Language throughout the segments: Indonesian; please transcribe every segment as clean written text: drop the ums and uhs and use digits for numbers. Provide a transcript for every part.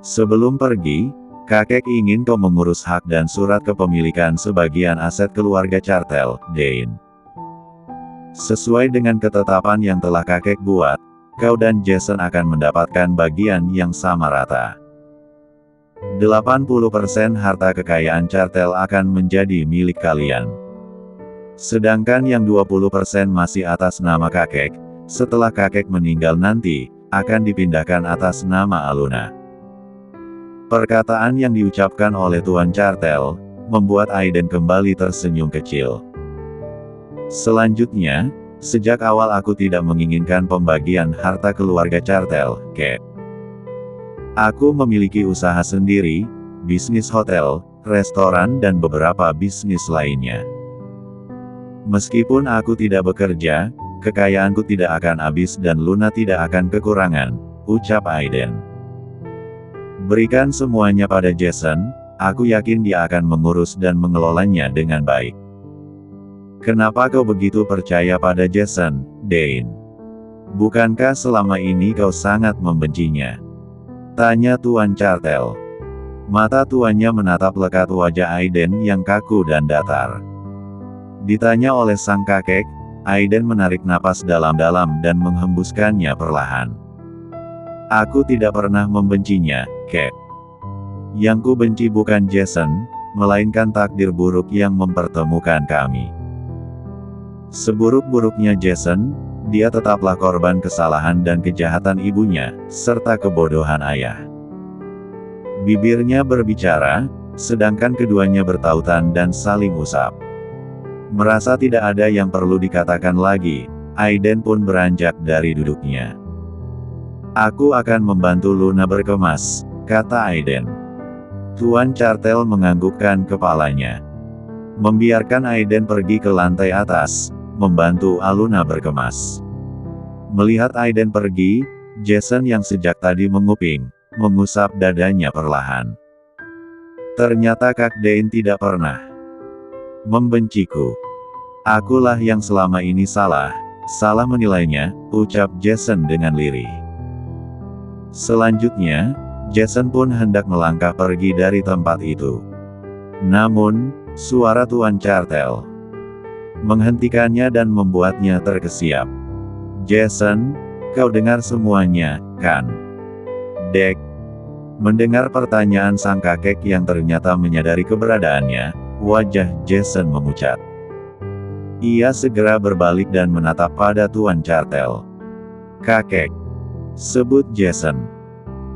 Sebelum pergi, kakek ingin kau mengurus hak dan surat kepemilikan sebagian aset keluarga Cartel, Dane. Sesuai dengan ketetapan yang telah kakek buat, kau dan Jason akan mendapatkan bagian yang sama rata. 80% harta kekayaan Cartel akan menjadi milik kalian. Sedangkan yang 20% masih atas nama kakek, setelah kakek meninggal nanti, akan dipindahkan atas nama Aluna. Perkataan yang diucapkan oleh Tuan Cartel, membuat Aiden kembali tersenyum kecil. Selanjutnya, sejak awal aku tidak menginginkan pembagian harta keluarga Cartel, Kek. Aku memiliki usaha sendiri, bisnis hotel, restoran dan beberapa bisnis lainnya. Meskipun aku tidak bekerja, kekayaanku tidak akan habis dan Luna tidak akan kekurangan, ucap Aiden. Berikan semuanya pada Jason, aku yakin dia akan mengurus dan mengelolanya dengan baik. Kenapa kau begitu percaya pada Jason, Dane? Bukankah selama ini kau sangat membencinya? Tanya Tuan Cartel. Mata tuannya menatap lekat wajah Aiden yang kaku dan datar. Ditanya oleh sang kakek, Aiden menarik napas dalam-dalam dan menghembuskannya perlahan. Aku tidak pernah membencinya, Kek. Yang ku benci bukan Jason, melainkan takdir buruk yang mempertemukan kami. Seburuk-buruknya Jason, dia tetaplah korban kesalahan dan kejahatan ibunya, serta kebodohan ayah. Bibirnya berbicara, sedangkan keduanya bertautan dan saling usap. Merasa tidak ada yang perlu dikatakan lagi, Aiden pun beranjak dari duduknya. Aku akan membantu Luna berkemas, kata Aiden. Tuan Cartel menganggukkan kepalanya. Membiarkan Aiden pergi ke lantai atas, membantu Aluna berkemas. Melihat Aiden pergi, Jason yang sejak tadi menguping, mengusap dadanya perlahan. Ternyata Kak Dane tidak pernah membenciku. Akulah yang selama ini salah menilainya, ucap Jason dengan lirih. Selanjutnya, Jason pun hendak melangkah pergi dari tempat itu. Namun, suara Tuan Cartel menghentikannya dan membuatnya terkesiap. Jason, kau dengar semuanya, kan? Dek. Mendengar pertanyaan sang kakek yang ternyata menyadari keberadaannya, wajah Jason memucat. Ia segera berbalik dan menatap pada Tuan Cartel. Kakek. Sebut Jason.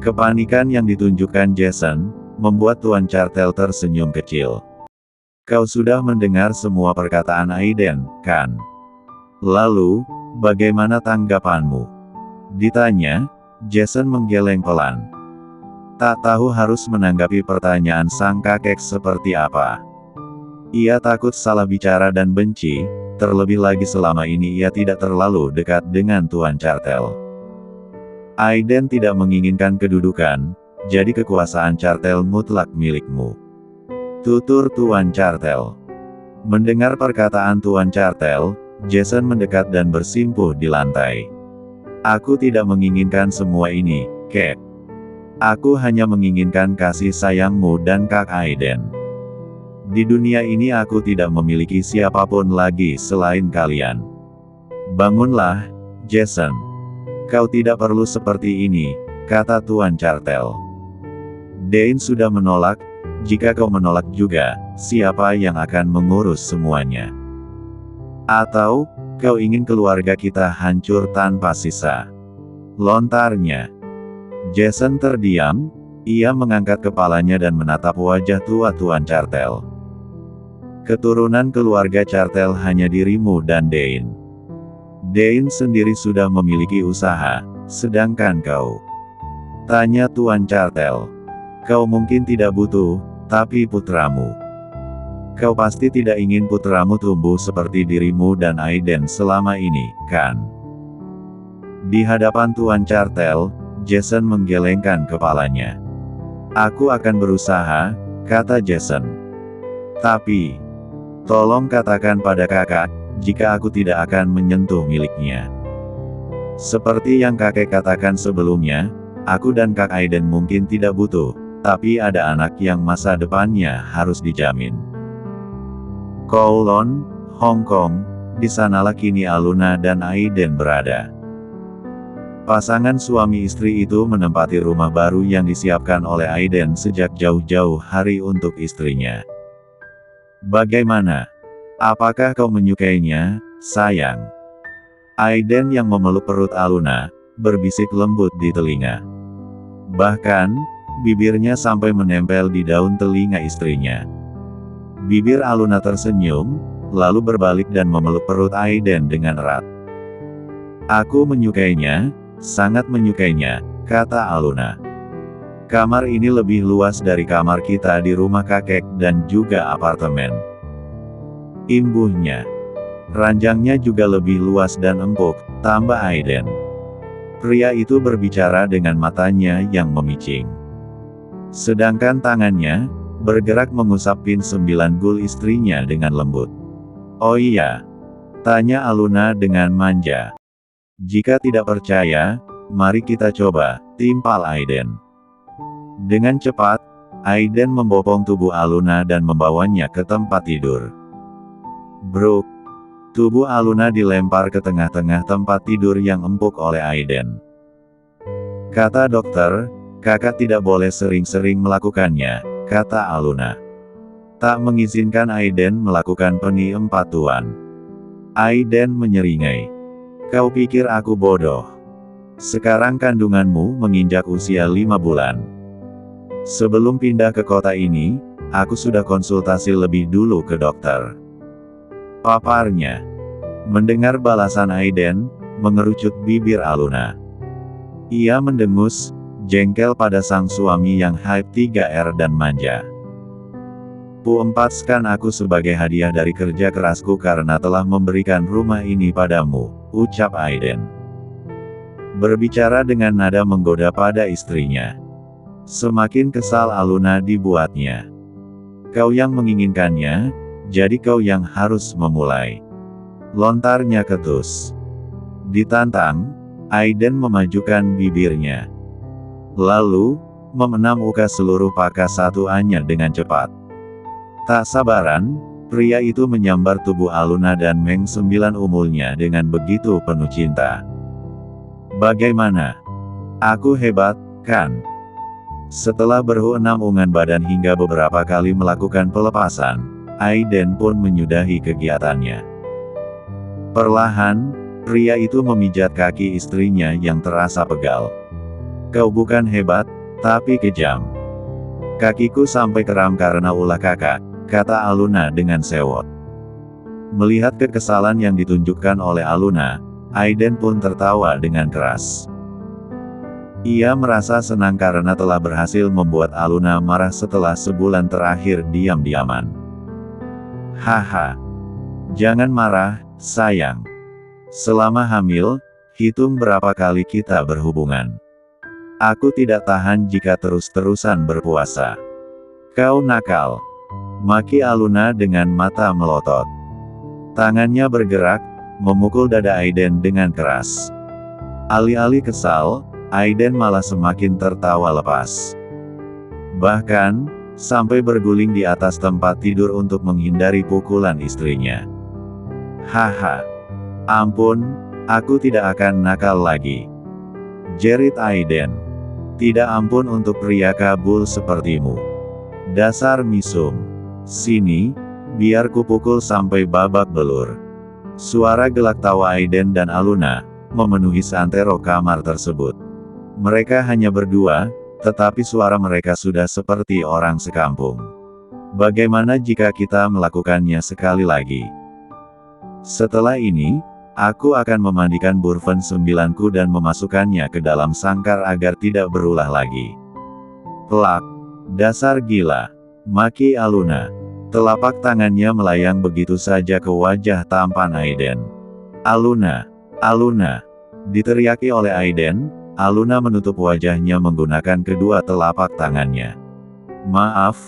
Kepanikan yang ditunjukkan Jason, membuat Tuan Cartel tersenyum kecil. Kau sudah mendengar semua perkataan Aiden, kan? Lalu, bagaimana tanggapanmu? Ditanya, Jason menggeleng pelan. Tak tahu harus menanggapi pertanyaan sang kakek seperti apa. Ia takut salah bicara dan benci, terlebih lagi selama ini ia tidak terlalu dekat dengan Tuan Cartel. Aiden tidak menginginkan kedudukan, jadi kekuasaan Cartel mutlak milikmu. Tutur Tuan Cartel. Mendengar perkataan Tuan Cartel, Jason mendekat dan bersimpuh di lantai. Aku tidak menginginkan semua ini, Kek. Aku hanya menginginkan kasih sayangmu dan Kak Aiden. Di dunia ini aku tidak memiliki siapapun lagi selain kalian. Bangunlah, Jason. Kau tidak perlu seperti ini, kata Tuan Cartel. Dane sudah menolak. Jika kau menolak juga, siapa yang akan mengurus semuanya? Atau, kau ingin keluarga kita hancur tanpa sisa? Lontarnya. Jason terdiam, ia mengangkat kepalanya dan menatap wajah tua Tuan Cartel. Keturunan keluarga Cartel hanya dirimu dan Dane. Dane sendiri sudah memiliki usaha, sedangkan kau. Tanya Tuan Cartel. Kau mungkin tidak butuh, tapi putramu. Kau pasti tidak ingin putramu tumbuh seperti dirimu dan Aiden selama ini, kan? Di hadapan Tuan Cartel, Jason menggelengkan kepalanya. Aku akan berusaha, kata Jason. Tapi, tolong katakan pada kakak, jika aku tidak akan menyentuh miliknya. Seperti yang kakek katakan sebelumnya, Aku dan Kak Aiden mungkin tidak butuh, tapi ada anak yang masa depannya harus dijamin. Kowloon, Hong Kong, di sanalah kini Aluna dan Aiden berada. Pasangan suami istri itu menempati rumah baru yang disiapkan oleh Aiden sejak jauh-jauh hari untuk istrinya. Bagaimana? Apakah kau menyukainya, sayang? Aiden yang memeluk perut Aluna, berbisik lembut di telinga. Bahkan, bibirnya sampai menempel di daun telinga istrinya. Bibir Aluna tersenyum, lalu berbalik dan memeluk perut Aiden dengan erat. Aku menyukainya, sangat menyukainya, kata Aluna. Kamar ini lebih luas dari kamar kita di rumah kakek dan juga apartemen. Imbuhnya. Ranjangnya juga lebih luas dan empuk, tambah Aiden. Pria itu berbicara dengan matanya yang memicing. Sedangkan tangannya, bergerak mengusap pin 9 gul istrinya dengan lembut. Oh iya? Tanya Aluna dengan manja. Jika tidak percaya, mari kita coba, timpal Aiden. Dengan cepat, Aiden membopong tubuh Aluna dan membawanya ke tempat tidur. Bruk. Tubuh Aluna dilempar ke tengah-tengah tempat tidur yang empuk oleh Aiden. Kata dokter, kakak tidak boleh sering-sering melakukannya, kata Aluna. Tak mengizinkan Aiden melakukan peni 4 tuan. Aiden menyeringai. Kau pikir aku bodoh? Sekarang kandunganmu menginjak usia 5 bulan. Sebelum pindah ke kota ini, aku sudah konsultasi lebih dulu ke dokter. Paparnya. Mendengar balasan Aiden, mengerucut bibir Aluna. Ia mendengus, jengkel pada sang suami yang hype 3R dan manja. Ku empatkan aku sebagai hadiah dari kerja kerasku karena telah memberikan rumah ini padamu, ucap Aiden. Berbicara dengan nada menggoda pada istrinya. Semakin kesal Aluna dibuatnya. Kau yang menginginkannya, jadi kau yang harus memulai. Lontarnya ketus. Ditantang, Aiden memajukan bibirnya. Lalu, memenam ukas seluruh pakas satuannya dengan cepat. Tak sabaran, pria itu menyambar tubuh Aluna dan Meng 9 umulnya dengan begitu penuh cinta. Bagaimana? Aku hebat, kan? Setelah berhu-6 ungan badan hingga beberapa kali melakukan pelepasan, Aiden pun menyudahi kegiatannya. Perlahan, pria itu memijat kaki istrinya yang terasa pegal. Kau bukan hebat, tapi kejam. Kakiku sampai kram karena ulah kakak, kata Aluna dengan sewot. Melihat kekesalan yang ditunjukkan oleh Aluna, Aiden pun tertawa dengan keras. Ia merasa senang karena telah berhasil membuat Aluna marah setelah sebulan terakhir diam-diaman. Haha. Jangan marah, sayang. Selama hamil, hitung berapa kali kita berhubungan. Aku tidak tahan jika terus-terusan berpuasa. Kau nakal. Maki Aluna dengan mata melotot. Tangannya bergerak, memukul dada Aiden dengan keras. Alih-alih kesal, Aiden malah semakin tertawa lepas. Bahkan, sampai berguling di atas tempat tidur untuk menghindari pukulan istrinya. Haha. Ampun, aku tidak akan nakal lagi. Jerit Aiden. Tidak ampun untuk pria kabul sepertimu. Dasar misum. Sini, biar kupukul sampai babak belur. Suara gelak tawa Aiden dan Aluna memenuhi seantero kamar tersebut. Mereka hanya berdua, tetapi suara mereka sudah seperti orang sekampung. Bagaimana jika kita melakukannya sekali lagi? Setelah ini, aku akan memandikan Burven 9-ku dan memasukkannya ke dalam sangkar agar tidak berulah lagi. Plak. Dasar gila. Maki Aluna. Telapak tangannya melayang begitu saja ke wajah tampan Aiden. Aluna. Aluna. Diteriaki oleh Aiden, Aluna menutup wajahnya menggunakan kedua telapak tangannya. Maaf.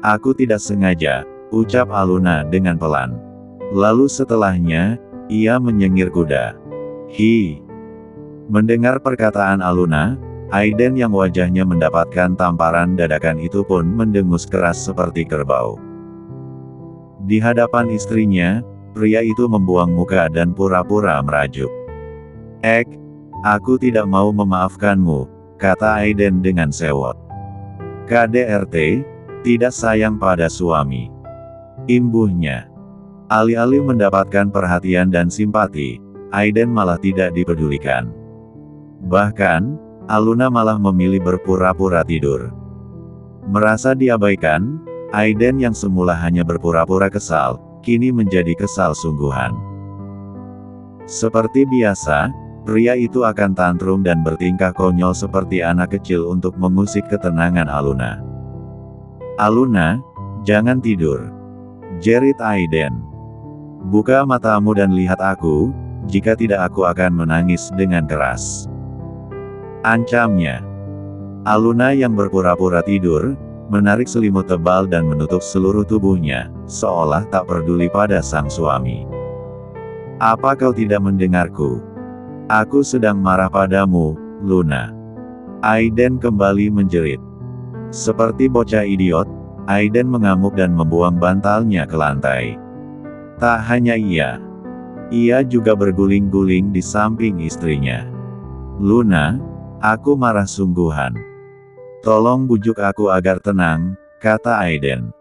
Aku tidak sengaja, ucap Aluna dengan pelan. Lalu setelahnya, ia menyengir kuda. Hi. Mendengar perkataan Aluna, Aiden yang wajahnya mendapatkan tamparan dadakan itu pun mendengus keras seperti kerbau. Di hadapan istrinya, pria itu membuang muka dan pura-pura merajuk. Aku tidak mau memaafkanmu, kata Aiden dengan sewot. KDRT, tidak sayang pada suami. Imbuhnya. Alih-alih mendapatkan perhatian dan simpati, Aiden malah tidak dipedulikan. Bahkan, Aluna malah memilih berpura-pura tidur. Merasa diabaikan, Aiden yang semula hanya berpura-pura kesal, kini menjadi kesal sungguhan. Seperti biasa, pria itu akan tantrum dan bertingkah konyol seperti anak kecil untuk mengusik ketenangan Aluna. "Aluna, jangan tidur," jerit Aiden. "Buka matamu dan lihat aku, jika tidak aku akan menangis dengan keras," ancamnya. Aluna yang berpura-pura tidur, menarik selimut tebal dan menutup seluruh tubuhnya, seolah tak peduli pada sang suami. "Apa kau tidak mendengarku? Aku sedang marah padamu, Luna," Aiden kembali menjerit. Seperti bocah idiot, Aiden mengamuk dan membuang bantalnya ke lantai. Tak hanya ia juga berguling-guling di samping istrinya. "Luna, aku marah sungguhan. Tolong bujuk aku agar tenang," kata Aiden.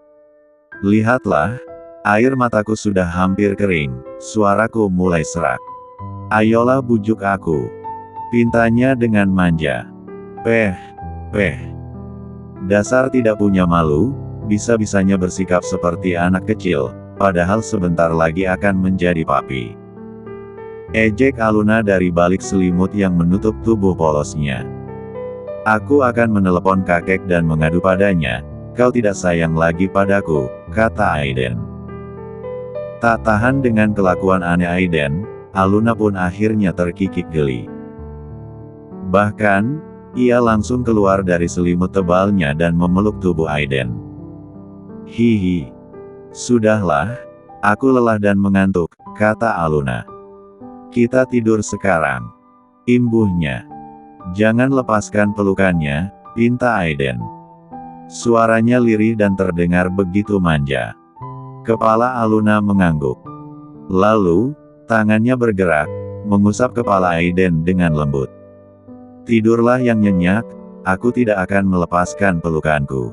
"Lihatlah, air mataku sudah hampir kering, suaraku mulai serak. Ayolah bujuk aku," pintanya dengan manja. Peh. Dasar tidak punya malu, bisa-bisanya bersikap seperti anak kecil, padahal sebentar lagi akan menjadi papi. Ejek Aluna dari balik selimut yang menutup tubuh polosnya. "Aku akan menelepon kakek dan mengadu padanya, kau tidak sayang lagi padaku," kata Aiden. Tak tahan dengan kelakuan aneh Aiden, Aluna pun akhirnya terkikik geli. Bahkan, ia langsung keluar dari selimut tebalnya dan memeluk tubuh Aiden. "Hihi. Sudahlah, aku lelah dan mengantuk," kata Aluna. "Kita tidur sekarang," imbuhnya. "Jangan lepaskan pelukannya," pinta Aiden. Suaranya lirih dan terdengar begitu manja. Kepala Aluna mengangguk. Lalu, tangannya bergerak, mengusap kepala Aiden dengan lembut. "Tidurlah yang nyenyak, aku tidak akan melepaskan pelukanku.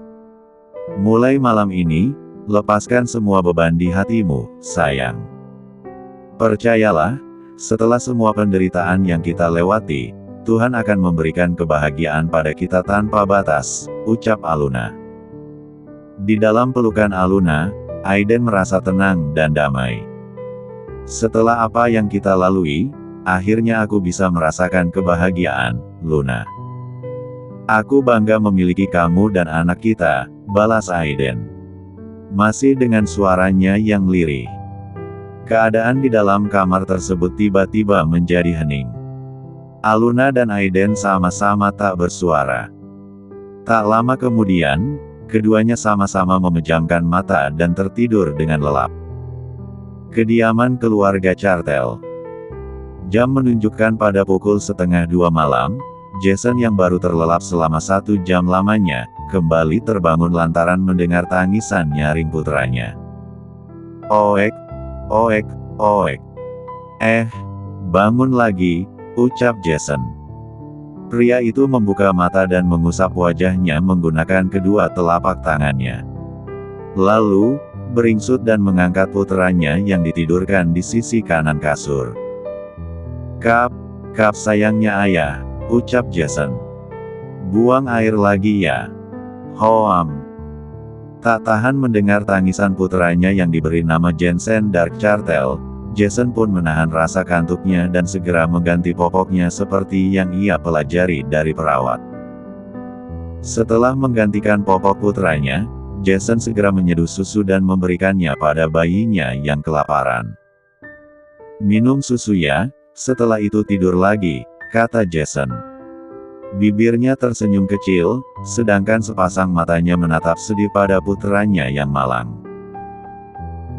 Mulai malam ini, lepaskan semua beban di hatimu, sayang. Percayalah, setelah semua penderitaan yang kita lewati, Tuhan akan memberikan kebahagiaan pada kita tanpa batas," ucap Aluna. Di dalam pelukan Aluna, Aiden merasa tenang dan damai. "Setelah apa yang kita lalui, akhirnya aku bisa merasakan kebahagiaan, Luna. Aku bangga memiliki kamu dan anak kita," balas Aiden. Masih dengan suaranya yang lirih. Keadaan di dalam kamar tersebut tiba-tiba menjadi hening. Aluna dan Aiden sama-sama tak bersuara. Tak lama kemudian, keduanya sama-sama memejamkan mata dan tertidur dengan lelap. Kediaman keluarga Cartel. Jam menunjukkan pada pukul 1:30 malam, Jason yang baru terlelap selama 1 jam lamanya, kembali terbangun lantaran mendengar tangisan nyaring putranya. "Oek, oek, oek. Bangun lagi," ucap Jason. Pria itu membuka mata dan mengusap wajahnya menggunakan kedua telapak tangannya. Lalu, beringsut dan mengangkat puteranya yang ditidurkan di sisi kanan kasur. Kap sayangnya ayah," ucap Jason. "Buang air lagi ya. Hoam." Tak tahan mendengar tangisan puteranya yang diberi nama Jensen Dark Cartel, Jason pun menahan rasa kantuknya dan segera mengganti popoknya seperti yang ia pelajari dari perawat. Setelah menggantikan popok putranya, Jason segera menyeduh susu dan memberikannya pada bayinya yang kelaparan. "Minum susu ya, setelah itu tidur lagi," kata Jason. Bibirnya tersenyum kecil, sedangkan sepasang matanya menatap sedih pada putranya yang malang.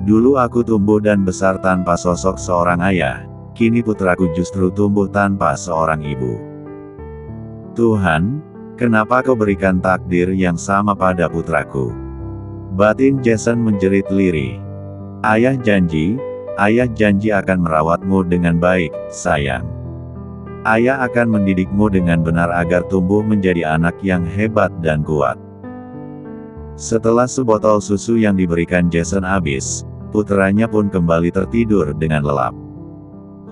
"Dulu aku tumbuh dan besar tanpa sosok seorang ayah, kini putraku justru tumbuh tanpa seorang ibu. Tuhan, kenapa kau berikan takdir yang sama pada putraku? Batin Jason menjerit lirih. Ayah janji akan merawatmu dengan baik, sayang. Ayah akan mendidikmu dengan benar agar tumbuh menjadi anak yang hebat dan kuat. Setelah sebotol susu yang diberikan Jason habis, putranya pun kembali tertidur dengan lelap.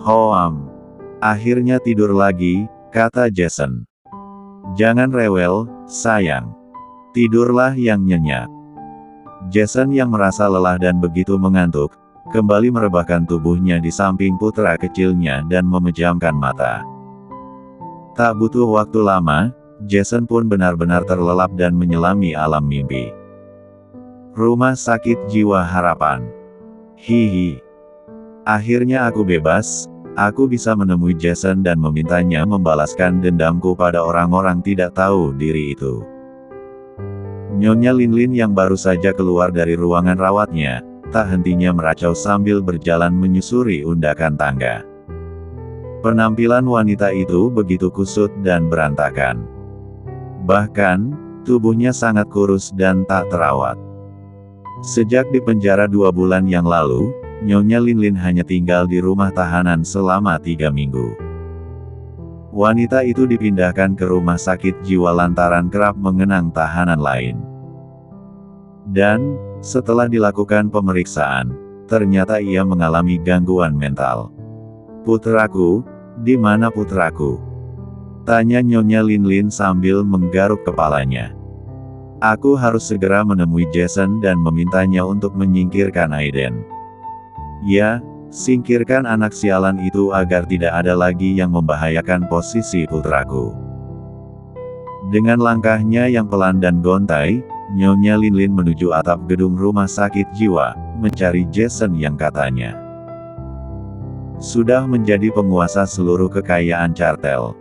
Hoam. Akhirnya tidur lagi, kata Jason. Jangan rewel, sayang. Tidurlah yang nyenyak. Jason yang merasa lelah dan begitu mengantuk, kembali merebahkan tubuhnya di samping putra kecilnya dan memejamkan mata. Tak butuh waktu lama, Jason pun benar-benar terlelap dan menyelami alam mimpi. Rumah sakit jiwa harapan. Hihi. Akhirnya aku bebas, aku bisa menemui Jason dan memintanya membalaskan dendamku pada orang-orang tidak tahu diri itu. Nyonya Linlin yang baru saja keluar dari ruangan rawatnya, tak hentinya meracau sambil berjalan menyusuri undakan tangga. Penampilan wanita itu begitu kusut dan berantakan. Bahkan, tubuhnya sangat kurus dan tak terawat. Sejak di penjara 2 bulan yang lalu, Nyonya Linlin hanya tinggal di rumah tahanan selama 3 minggu. Wanita itu dipindahkan ke rumah sakit jiwa lantaran kerap mengenang tahanan lain. Dan, setelah dilakukan pemeriksaan, ternyata ia mengalami gangguan mental. Putraku, di mana putraku? Tanya Nyonya Linlin sambil menggaruk kepalanya. Aku harus segera menemui Jason dan memintanya untuk menyingkirkan Aiden. Ya, singkirkan anak sialan itu agar tidak ada lagi yang membahayakan posisi putraku. Dengan langkahnya yang pelan dan gontai, Nyonya Linlin menuju atap gedung rumah sakit jiwa, mencari Jason yang katanya sudah menjadi penguasa seluruh kekayaan Cartel.